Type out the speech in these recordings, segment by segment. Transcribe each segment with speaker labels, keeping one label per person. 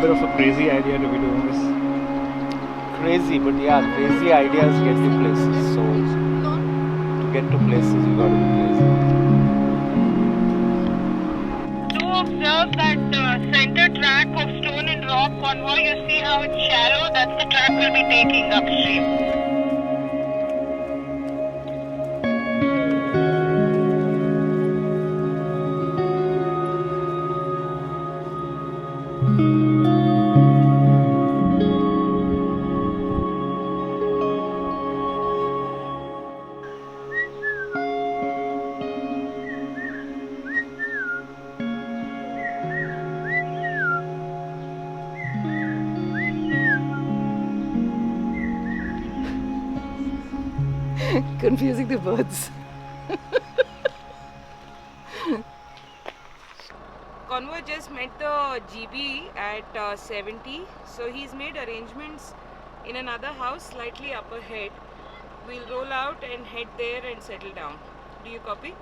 Speaker 1: bit of a crazy idea to be doing this.
Speaker 2: Crazy, but yeah, crazy ideas get you places. So to get to places, you got to be crazy.
Speaker 3: Do observe that center track of stone and rock convoy. You see how it's shallow? That's the track we'll be taking upstream.
Speaker 4: Confusing the birds. Convoy just met the GB at 70, so he's made arrangements in another house slightly up ahead. We'll roll out and head there and settle down. Do you copy?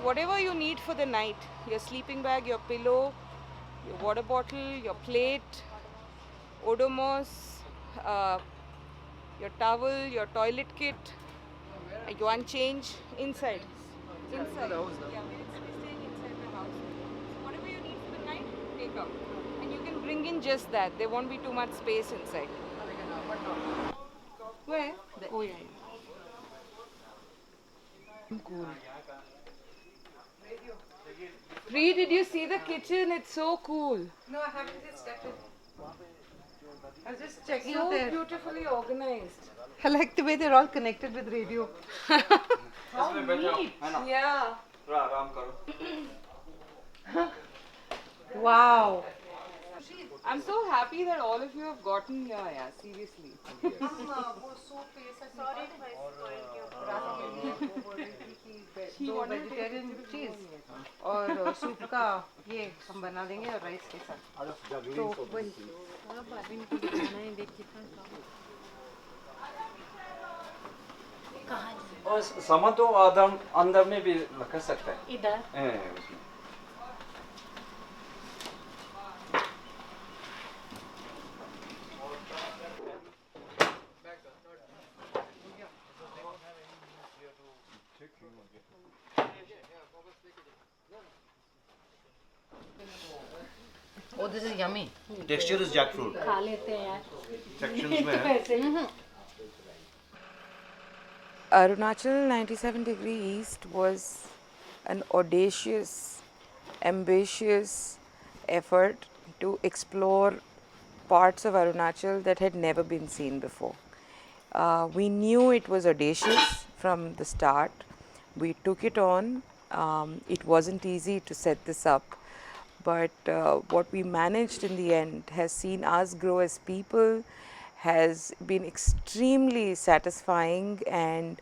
Speaker 4: Whatever you need for the night, your sleeping bag, your pillow, your water bottle, your plate, Odomos, your towel, your toilet kit, yuan change inside. Inside. Yeah, we're staying inside the house. So whatever you need for the night, take out. And you can bring in just that. There won't be too much space inside. Where? Oh yeah. Cool. Ree, did you see the kitchen? It's so cool.
Speaker 5: No, I haven't just stepped in. I was just checking
Speaker 4: So
Speaker 5: out there.
Speaker 4: beautifully organized.
Speaker 5: I like the way they're all connected with radio.
Speaker 4: How neat. Yeah.
Speaker 5: Wow.
Speaker 4: I'm so happy that all of you have gotten here, yeah, seriously.
Speaker 5: दो vegetarian चीज और soup का ये हम बना देंगे और rice के साथ तो वही
Speaker 2: और समा तो आदम अंदर में भी रख सकते हैं
Speaker 3: इधर
Speaker 2: उसमें
Speaker 5: Oh, this is yummy.
Speaker 6: Texture is jackfruit.
Speaker 3: खा लेते हैं यार
Speaker 6: Sections में है.
Speaker 4: Arunachal 97 degree east was an audacious, ambitious effort to explore parts of Arunachal that had never been seen before. We knew it was audacious from the start. We took it on. It wasn't easy to set this up, but what we managed in the end has seen us grow as people, has been extremely satisfying and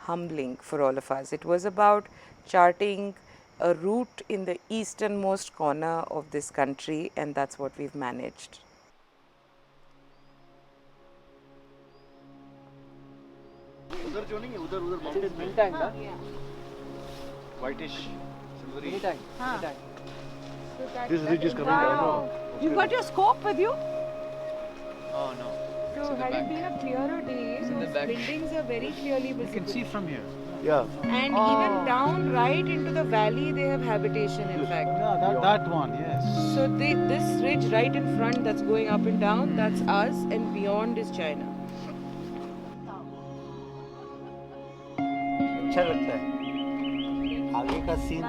Speaker 4: humbling for all of us. It was about charting a route in the easternmost corner of this country, and that's what we've managed.
Speaker 1: उधर जो नहीं है उधर mountain मिल जाएगा whitish silvery this ridge is coming down now.
Speaker 4: You got your scope with you?
Speaker 1: Oh no,
Speaker 4: So had it been a clearer day, those buildings are very clearly visible.
Speaker 1: you can see from here. Yeah,
Speaker 4: And even down right into the valley, they have habitation in fact.
Speaker 1: yeah, that one, yes.
Speaker 4: So this ridge right in front that's going up and down, that's us, and beyond is China.
Speaker 6: अच्छा लगता है. आगे का scene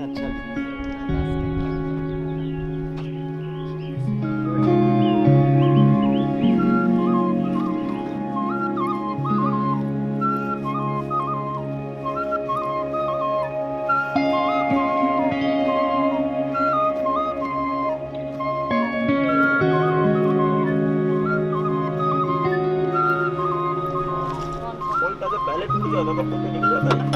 Speaker 6: अच्छा लगता है. पहले टूट जाता था, तो निकल जाता है.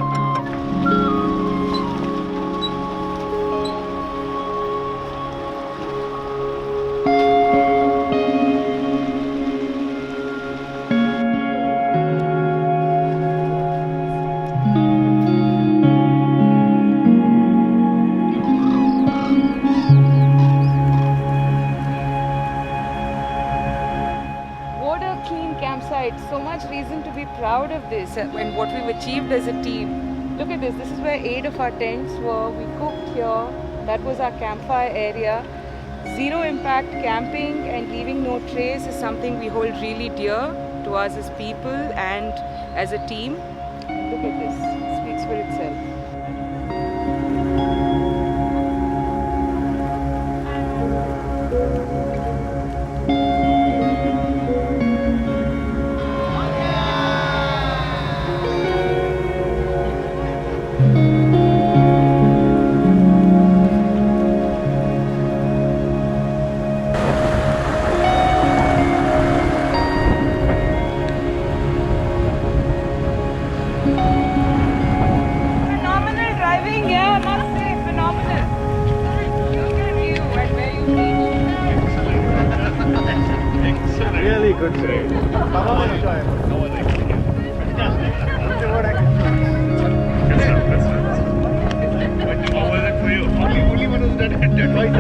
Speaker 4: and what we've achieved as a team. Look at this. This is where 8 of our tents were. We cooked here. That was our campfire area. Zero impact camping and leaving no trace is something we hold really dear to us as people and as a team. Look at this. It speaks for itself. Phenomenal driving, yeah, I must say, phenomenal. Look at you and where you reached.
Speaker 2: Really good trade.
Speaker 1: Only one who's done it right.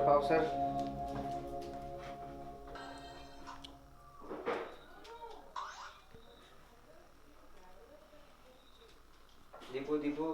Speaker 7: Pauser. Dipu.